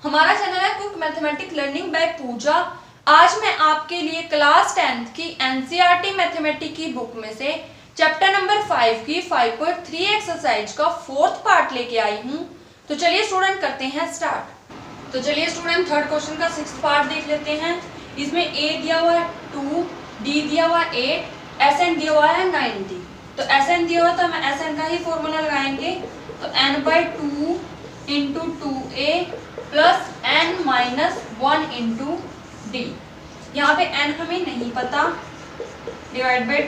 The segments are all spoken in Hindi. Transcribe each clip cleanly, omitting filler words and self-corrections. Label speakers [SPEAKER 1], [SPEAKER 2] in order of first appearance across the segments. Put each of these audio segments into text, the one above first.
[SPEAKER 1] हमारा चैनल है क्विक मैथमेटिक्स लर्निंग बाय पूजा। आज मैं आपके लिए क्लास 10th की एनसीईआरटी मैथमेटिक्स की बुक में से चैप्टर नंबर 5 की 5.3 एक्सरसाइज का 4th पार्ट लेके आई हूँ। तो चलिए स्टूडेंट करते हैं स्टार्ट। तो चलिए स्टूडेंट थर्ड क्वेश्चन का 6th पार्ट देख लेते हैं। इसमें ए दिया हुआ है 2, डी दिया हुआ है 8, एसएन दिया हुआ है 90। तो एसएन दिया हुआ तो हम एसएन का ही फॉर्मूला लगाएंगे। तो n/2 into 2a plus n minus 1 into D. यहाँ पे n हमें नहीं पता, डिवाइड बाई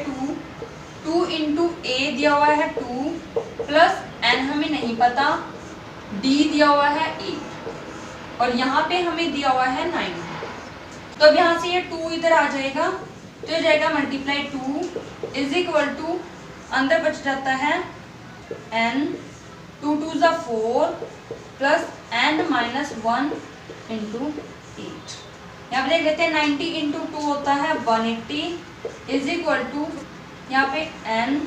[SPEAKER 1] 2 इंटू a दिया हुआ है 2 प्लस n हमें नहीं पता, d दिया हुआ है 8 और यहाँ पे हमें दिया हुआ है 9। तो अब यहाँ से ये 2 इधर आ जाएगा, तो ये जाएगा मल्टीप्लाई 2 इज इक्वल टू अंदर बच जाता है n 2 2 4 plus n minus 1 into 8। यहाँ पे देख लेते हैं 90 इंटू 2 होता है 180 इज इक्वल टू यहाँ पे n,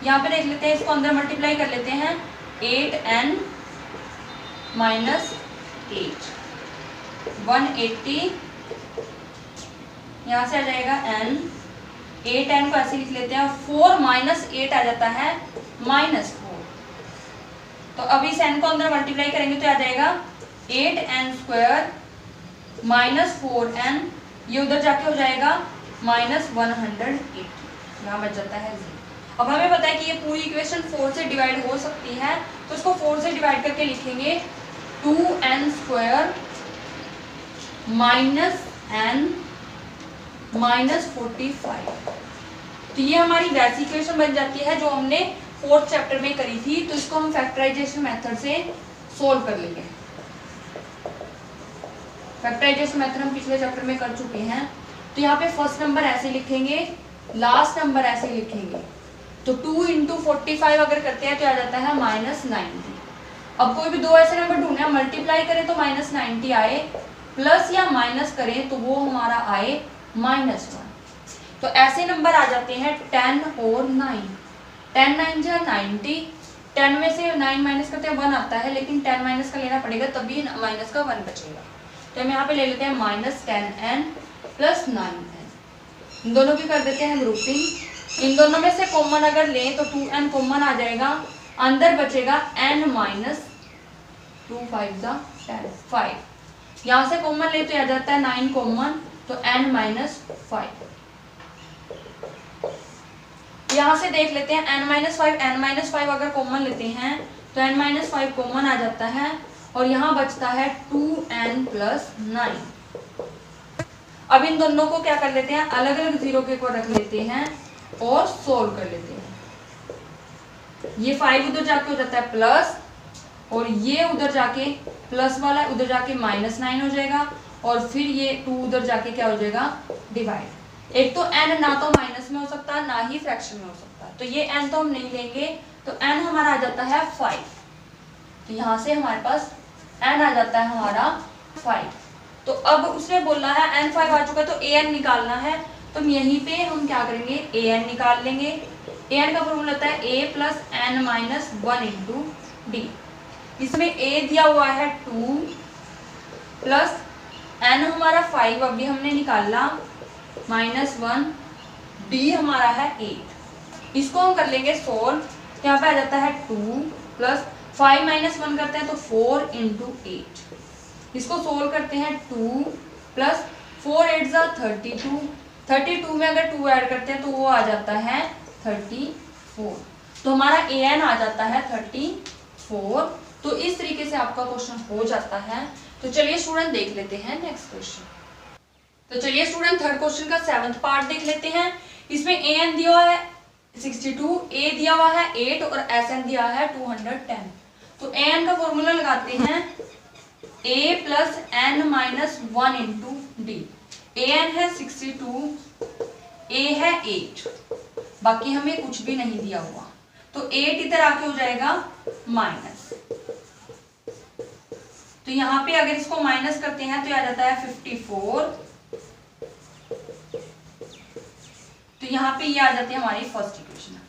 [SPEAKER 1] यहाँ पे देख लेते हैं इसको अंदर मल्टीप्लाई कर लेते हैं 8n माइनस 8 180। यहाँ से आ जाएगा n, 8n को ऐसे लिख लेते हैं, 4 माइनस 8 आ जाता है -4। तो अभी इस n को अंदर मल्टीप्लाई करेंगे तो आ जाएगा 8n स्क्वायर माइनस 4n, ये उधर जाके हो जाएगा -180, यहाँ बच जाता है 0। अब हमें पता है कि ये पूरी इक्वेशन 4 से डिवाइड हो सकती है, तो इसको 4 से डिवाइड करके लिखेंगे 2n square minus n minus 45। तो ये हमारी वैसी इक्वेशन बन जाती है जो हमने 4th चैप्टर में करी थी। तो इसको हम फैक्टराइजेशन मेथड से सोल्व कर लेंगे। फैक्टराइजेशन मेथड हम पिछले चैप्टर में कर चुके हैं। तो यहाँ पे फर्स्ट नंबर ऐसे लिखेंगे, लास्ट नंबर ऐसे लिखेंगे। तो 2 इंटू 45 अगर करते हैं तो आ जाता है -90। अब कोई भी दो ऐसे नंबर ढूंढना, मल्टीप्लाई करें तो -90 आए, प्लस या माइनस करें तो वो हमारा आए -1। तो ऐसे नंबर आ जाते हैं 10 और 9। 10 9 जा 90, 10 में से 9 माइनस करते हैं 1 आता है, लेकिन 10 माइनस का लेना पड़ेगा तभी माइनस का 1 बचेगा। तो हम यहाँ पे ले लेते हैं -10n प्लस 9n। इन दोनों की कर देते हैं ग्रुपिंग। इन दोनों में से कॉमन अगर लें तो 2n कॉमन आ जाएगा, अंदर बचेगा n माइनस 2 5 जा 10 5। यहाँ से कॉमन ले तो आ जाता है 9 कॉमन, तो n माइनस 5। यहाँ से देख लेते हैं n-5 अगर कॉमन लेते हैं तो n-5 कॉमन आ जाता है और यहाँ बचता है 2n प्लस 9। अब इन दोनों को क्या कर लेते हैं, अलग अलग जीरो के को रख लेते हैं और सोल्व कर लेते हैं। ये 5 उधर जाके हो जाता है प्लस, और ये उधर जाके प्लस वाला उधर जाके -9 हो जाएगा, और फिर ये 2 उधर जाके क्या हो जाएगा, डिवाइड। एक तो n ना तो माइनस में हो सकता है ना ही फ्रैक्शन में हो सकता है, तो ये n तो हम नहीं लेंगे, तो n हमारा आ जाता है 5। तो यहाँ से हमारे पास n आ जाता है हमारा 5। तो अब उसने बोला है n 5 आ चुका है तो an निकालना है, तो यहीं पे हम क्या करेंगे, an निकाल लेंगे। an का फॉर्मूला होता है a plus n minus 1 into D. इसमें a दिया हुआ है 2 प्लस n हमारा 5 अभी हमने निकाला -1, डी हमारा है 8। इसको हम कर लेंगे सोल्व। यहाँ पे आ जाता है 2 प्लस 5 माइनस 1 करते हैं तो 4 इंटू 8। इसको सोल्व करते हैं 2 प्लस 4 8 जा 32। 32 में अगर 2 ऐड करते हैं तो वो आ जाता है 34। तो हमारा an आ जाता है 34। तो इस तरीके से आपका क्वेश्चन हो जाता है। तो चलिए स्टूडेंट देख लेते हैं नेक्स्ट क्वेश्चन। तो चलिए स्टूडेंट थर्ड क्वेश्चन का 7th पार्ट देख लेते हैं। इसमें an दिया हुआ है 62, a दिया हुआ है 8 और sn दिया है 210। तो an का फॉर्मूला लगाते हैं a plus n minus 1 into D. an है 62, a है 8, बाकी हमें कुछ भी नहीं दिया हुआ, तो 8 इधर आके हो जाएगा माइनस। तो यहाँ पे अगर इसको माइनस करते हैं तो आ जाता है 54। तो यहाँ पे ये आ जाती है हमारी फर्स्ट इक्वेशन।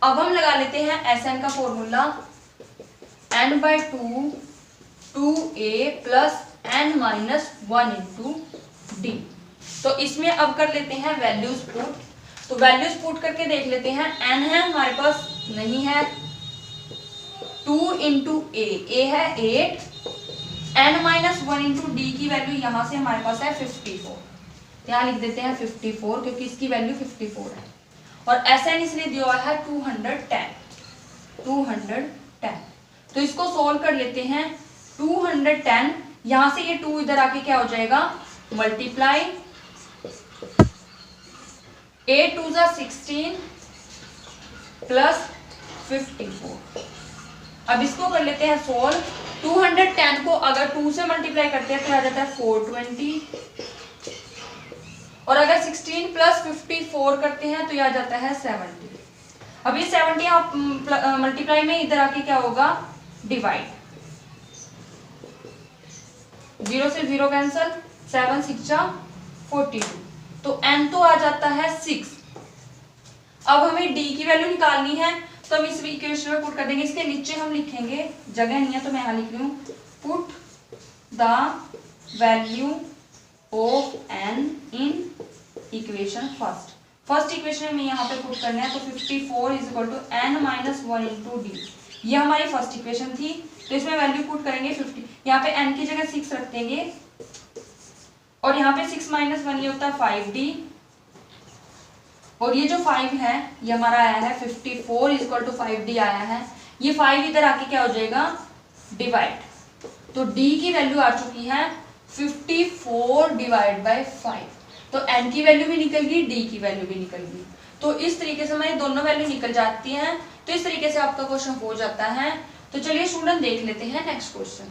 [SPEAKER 1] अब हम लगा लेते हैं Sn का formula n/2 2a plus n minus 1 into D. तो इसमें अब कर लेते हैं वैल्यूज पुट। तो वैल्यूज पुट करके देख लेते हैं। n है हमारे पास, नहीं है, 2 इंटू ए है 8, n माइनस 1 इंटू डी की वैल्यू यहां से हमारे पास है 54। यहाँ लिख देते हैं 54 क्योंकि इसकी वैल्यू 54 है। और Sn इसने दिया हुआ है 210। तो इसको सोल्व कर लेते हैं। 210 यहां से ये 2 इधर आके क्या हो जाएगा, मल्टीप्लाई 8 2 जा 16 प्लस 54। अब इसको कर लेते हैं सोल्व। 210 को अगर 2 से मल्टीप्लाई करते हैं तो आ जाता है 420, और अगर 16 प्लस 54 करते हैं तो यह आ जाता है 70। अब ये 70 आप मल्टीप्लाई में इधर आके क्या होगा, डिवाइड। 0 से 0 कैंसल, 7 6 जा 42। तो n तो आ जाता है 6। अब हमें d की वैल्यू निकालनी है, तो हम इस इक्वेशन में पुट कर देंगे। इसके नीचे हम लिखेंगे, जगह नहीं है तो मैं यहाँ लिख रही हूँ, put the value of n in equation first equation में यहाँ पे पुट करना है। तो 54 is equal to n minus 1 into D. ये हमारी फर्स्ट इक्वेशन थी, तो इसमें वैल्यू पुट करेंगे 50। यहाँ पे n की जगह 6 रख देंगे, और यहाँ पे 6 माइनस 1 ये होता है 5d, और ये जो 5 है ये हमारा आया है 54 इज इक्वल टू 5d आया है। ये 5 इधर आके क्या हो जाएगा, डिवाइड। तो d की वैल्यू आ चुकी है 54 डिवाइड बाय 5। तो n की वैल्यू भी निकल गई, d की वैल्यू भी निकल गई। तो इस तरीके से हमारी दोनों वैल्यू निकल जाती हैं। तो इस तरीके से आपका क्वेश्चन हो जाता है। तो चलिए स्टूडेंट देख लेते हैं नेक्स्ट क्वेश्चन।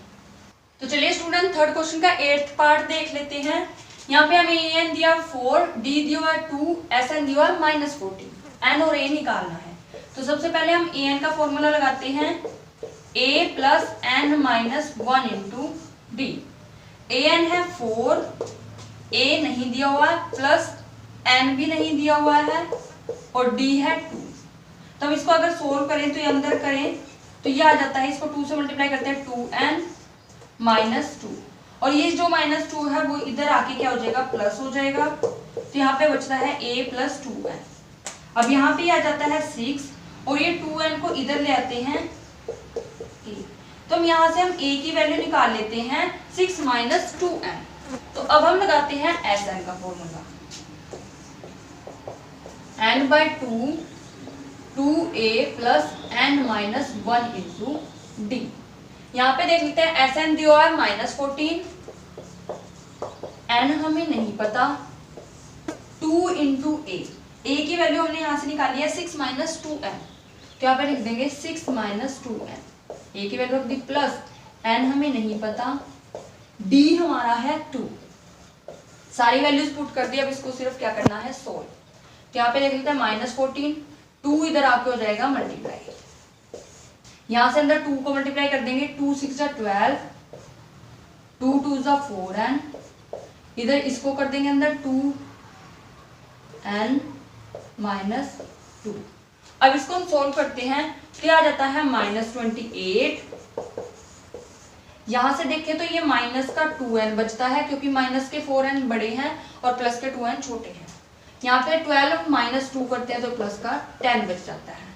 [SPEAKER 1] तो चलिए स्टूडेंट थर्ड क्वेश्चन का 8th पार्ट देख लेते हैं। यहाँ पे हमें an दिया 4, d दिया हुआ 2, Sn दिया हुआ -14। n और a निकालना है। तो सबसे पहले हम an का फॉर्मूला लगाते हैं, a plus n minus 1 into D. an है 4, a नहीं दिया हुआ है, प्लस n भी नहीं दिया हुआ है, और d है 2। तो हम इसको अगर सोल्व करें तो ये अंदर करें तो ये आ जाता है, इसको 2 से मल्टीप्लाई करते हैं 2n माइनस 2, और ये जो -2 है वो इधर आके क्या हो जाएगा, प्लस हो जाएगा। तो यहाँ पे बचता है a प्लस 2n। अब यहाँ पे आ जाता है 6, और ये 2n को इधर ले आते हैं a। तो हम यहाँ से हम a की वैल्यू निकाल लेते हैं 6 माइनस 2n। तो अब हम लगाते हैं Sn का formula, n by 2 2a plus n minus 1 into D. यहाँ पे देख लेते हैं Sn दिया है -14, n हमें नहीं पता, 2 इंटू a की वैल्यू हमने यहाँ से निकाली है 6 माइनस 2n। तो यहाँ पे लिख देंगे 6 माइनस 2n, a की वैल्यू रख दी, प्लस n हमें नहीं पता, d हमारा है 2। सारी वैल्यूज पुट कर दी। अब इसको सिर्फ क्या करना है, सोल्व। तो यहाँ पे देख लेते हैं -14, 2 इधर आके हो जाएगा मल्टीप्लाई। यहाँ से अंदर 2 को मल्टीप्लाई कर देंगे, 2 6 जा 12, 2 2 जा 4n, इधर इसको कर देंगे अंदर 2n माइनस 2। अब इसको हम सोल्व करते हैं तो आ जाता है -28। यहाँ से देखें तो ये माइनस का 2n बचता है, क्योंकि माइनस के 4n बड़े हैं और प्लस के 2n छोटे हैं। यहाँ पे 12 माइनस 2 करते हैं तो प्लस का 10 बच जाता है।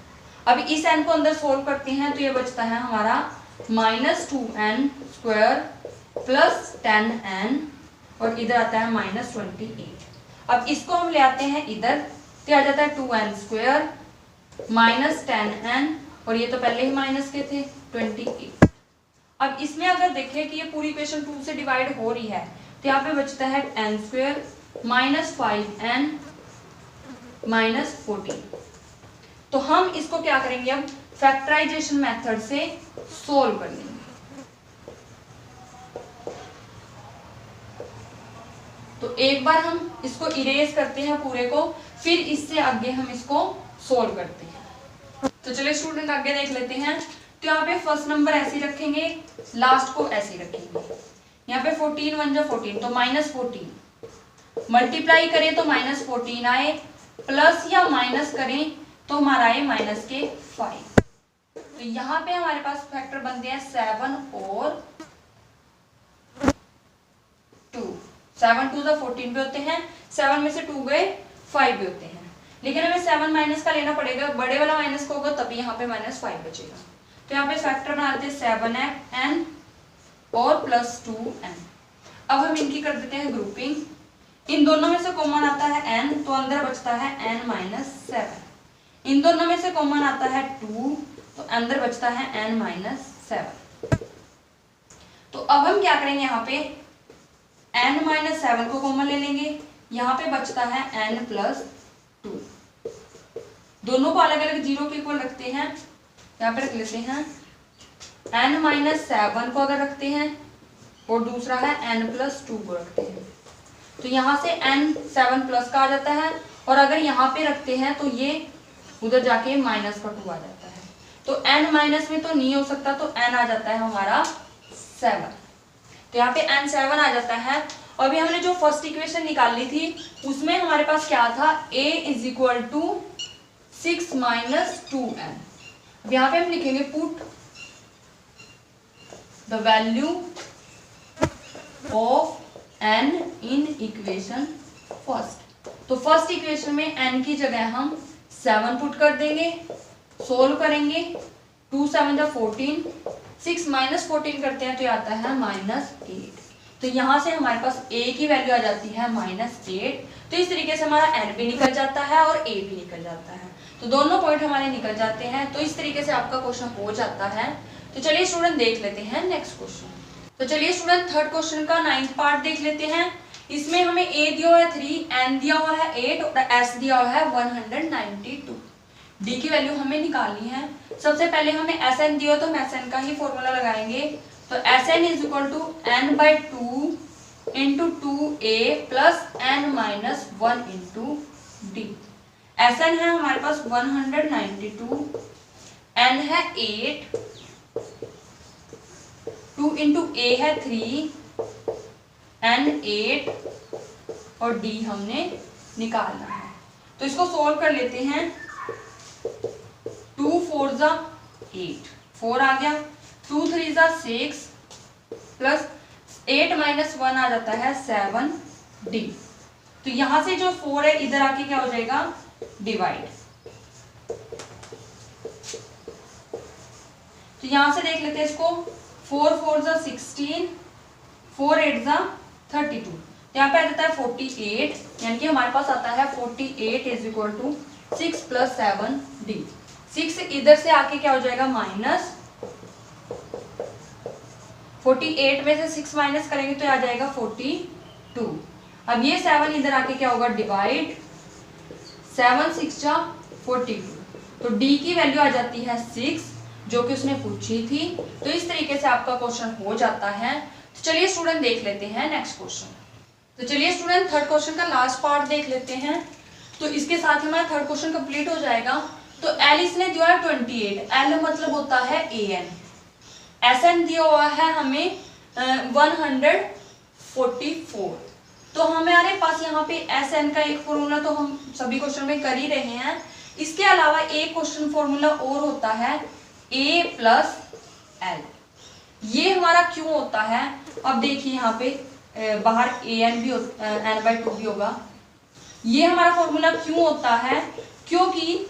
[SPEAKER 1] अब इस n को अंदर सोल्व करते हैं तो ये बचता है हमारा -2n स्क्वायर प्लस 10n, और इधर आता है -28। अब इसको हम ले आते हैं इधर, तो आ जाता है 2n स्क्वायर माइनस 10n, और ये तो पहले ही माइनस के थे 28। अब इसमें अगर देखें कि ये पूरी इक्वेशन 2 से डिवाइड हो रही है, तो यहाँ पे बचता है n square minus 5n minus 14। तो हम इसको क्या करेंगे, अब फैक्टराइजेशन मेथड से सोल्व कर लेंगे। तो एक बार हम इसको इरेज करते हैं पूरे को, फिर इससे आगे हम इसको सोल्व करते हैं। तो चलिए स्टूडेंट आगे देख लेते हैं। तो यहाँ पे फर्स्ट नंबर ऐसे रखेंगे, लास्ट को ऐसे रखेंगे। यहाँ पे 14 1 जा 14, तो -14 मल्टीप्लाई करें तो -14 आए, प्लस या माइनस करें तो हमारा आए माइनस के 5। तो यहाँ पे हमारे पास फैक्टर बनते हैं 7 और 7 2 14 पे होते हैं, 7 में से 2 गए 5 भी होते हैं, लेकिन हमें 7 माइनस का लेना पड़ेगा, बड़े वाला माइनस का होगा तभी यहाँ पे -5 बचेगा। तो यहाँ पे फैक्टर बना देते हैं 7n और +2n। अब हम इनकी कर देते हैं ग्रुपिंग। इन दोनों में से कॉमन आता है n, तो अंदर बचता है n-7। इन दोनों में से कॉमन आता है 2, तो अंदर बचता है n-7। तो अब हम क्या करेंगे, यहाँ पे n-7 को कॉमन ले लेंगे, यहाँ पे बचता है n+2। दोनों को अलग अलग 0 के इक्वल रखते हैं, यहाँ पे रख लेते हैं n-7 को अगर रखते हैं और दूसरा है n+2 को रखते हैं, तो यहाँ से n7+ का आ जाता है, और अगर यहाँ पे रखते हैं तो ये उधर जाके -2 आ जाता है। तो n माइनस में तो नहीं हो सकता, तो n आ जाता है हमारा 7। तो यहाँ पे n7 आ जाता है। और अभी हमने जो फर्स्ट इक्वेशन निकाली थी उसमें हमारे पास क्या था, a = 6 - 2n। अब यहाँ पे हम लिखेंगे put the value of n in equation first. तो फर्स्ट इक्वेशन में n की जगह हम 7 पुट कर देंगे, सोल्व करेंगे, 2 7 14, 6 - 14 करते हैं तो ये आता है -8। तो यहाँ से हमारे पास a की वैल्यू आ जाती है -8। तो इस तरीके से हमारा n भी निकल जाता है और a भी निकल जाता है, तो दोनों पॉइंट हमारे निकल जाते हैं। तो इस तरीके से आपका क्वेश्चन हो जाता है। तो चलिए स्टूडेंट देख लेते हैं नेक्स्ट क्वेश्चन। तो चलिए स्टूडेंट थर्ड क्वेश्चन का 9th पार्ट देख लेते हैं। इसमें हमें a दिया हुआ है 3, n दिया हुआ है 8 और s दिया हुआ है 192। d की वैल्यू हमें निकालनी है। सबसे पहले हमें Sn दिया, तो हम Sn का ही फॉर्मूला लगाएंगे। तो Sn = n/2 × 2a + n-1 × d। Sn है हमारे पास 192, n है 8, 2 × a है 3, n 8 और d हमने निकालना है। तो इसको सोल्व कर लेते हैं। 2 4 = 8, 4 आ गया, 2 3 = 6 प्लस 8 - 1 आ जाता है 7d। तो यहां से जो 4 है इधर आके क्या हो जाएगा, डिवाइड। तो यहां से देख लेते हैं इसको, 4 4 = 16, 4 8 = 32। यहाँ पे आ जाता है 48, यानी कि हमारे पास आता है 48 = 6 + 7d। 6 इधर से आके क्या हो जाएगा, माइनस। 48 में से 6 माइनस करेंगे तो आ जाएगा 42। अब ये 7 इधर आके क्या होगा, डिवाइड। 7 6 = 42। तो d की वैल्यू आ जाती है 6, जो कि उसने पूछी थी। तो इस तरीके से आपका क्वेश्चन हो जाता है। तो चलिए स्टूडेंट देख लेते हैं नेक्स्ट क्वेश्चन। तो चलिए स्टूडेंट थर्ड क्वेश्चन का लास्ट पार्ट देख लेते हैं। तो इसके साथ ही हमारा थर्ड क्वेश्चन कंप्लीट हो जाएगा। तो L इसने दिया है 28, L मतलब होता है AN। SN दिया हुआ है हमें 144। तो हमारे पास यहाँ पे SN का एक फॉर्मूला तो हम सभी क्वेश्चन में कर ही रहे हैं। इसके अलावा एक क्वेश्चन फॉर्मूला और होता है A + L। ये हमारा क्यों होता है, अब देखिए यहाँ पे बाहर n भी n/2 भी होगा। ये हमारा फॉर्मूला क्यों होता है, क्योंकि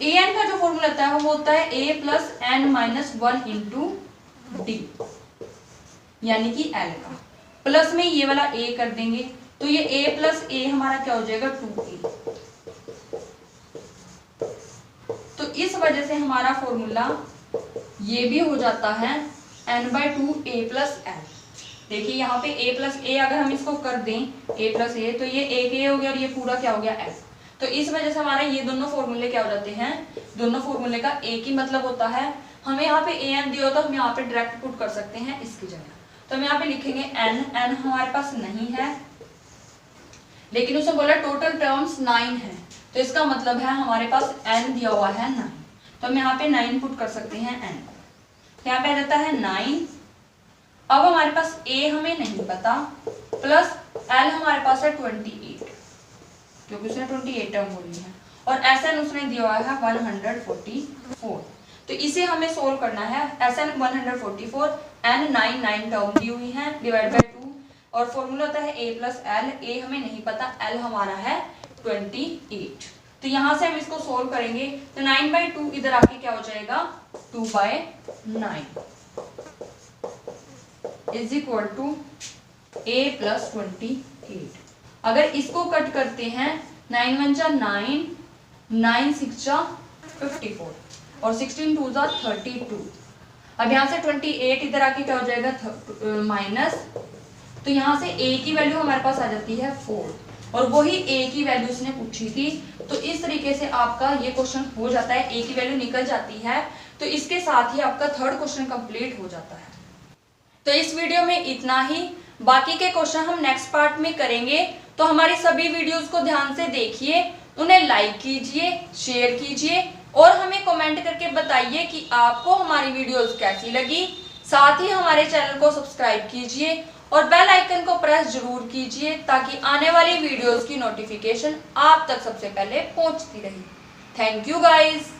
[SPEAKER 1] an का जो फॉर्मूला होता है वो होता है a + n-1 × d, यानी कि l का। प्लस में ये वाला a कर देंगे तो ये a + a हमारा क्या हो जाएगा, 2a। तो इस वजह से हमारा फॉर्मूला ये भी हो जाता है n/2 a + l। देखिए यहाँ पे a + a अगर हम इसको कर दें a + a, तो ये एक a हो गया और ये पूरा क्या हो गया, l। तो इस वजह से हमारे ये दोनों फॉर्मूले क्या हो जाते हैं, दोनों फॉर्मूले का एक ही मतलब होता है। हमें यहाँ पे an दिया हो तो हम यहाँ पे डायरेक्ट पुट कर सकते हैं इसकी जगह। तो हम यहाँ पे लिखेंगे n हमारे पास नहीं है, लेकिन उसने बोला टोटल टर्म्स 9 है, तो इसका मतलब है हमारे पास n दिया हुआ है 9। तो हम यहाँ पे 9 पुट कर सकते हैं n। यहाँ पे आ जाता है 9। अब हमारे पास a हमें नहीं पता, प्लस l हमारे पास है 28, क्योंकि उसने 28 टर्म बोली है, और Sn उसने दिया हुआ है 144। तो इसे हमें सोल्व करना है। Sn 144, n 9 टर्म दी हुई है, डिवाइड बाय 2, और फॉर्मूला होता है a प्लस एल। ए हमें नहीं पता, एल हमारा है 28। तो यहां से हम इसको सोल्व करेंगे तो 9/2 इधर आके क्या हो जाएगा 2/9 is equal to a plus 28। अगर इसको कट करते हैं 9 1 जा 9, 9 6 जा 54 और 16 2 जा 32। अब यहाँ से 28 इधर आके क्या हो जाएगा माइनस, तो यहाँ से a की वैल्यू हमारे पास आ जाती है 4 और वही a की वैल्यू उसने पूछी थी। तो इस तरीके से आपका ये क्वेश्चन हो जाता है, a की वैल्यू निकल जाती है। तो इसके साथ ही आपका थर्ड क्वेश्चन कंप्लीट हो जाता है। तो इस वीडियो में इतना ही, बाकी के क्वेश्चन हम नेक्स्ट पार्ट में करेंगे। तो हमारी सभी वीडियोस को ध्यान से देखिए, उन्हें लाइक कीजिए, शेयर कीजिए और हमें कमेंट करके बताइए कि आपको हमारी वीडियोस कैसी लगी। साथ ही हमारे चैनल को सब्सक्राइब कीजिए और बेल आइकन को प्रेस जरूर कीजिए ताकि आने वाली वीडियोस की नोटिफिकेशन आप तक सबसे पहले पहुंचती रहे। Thank you guys.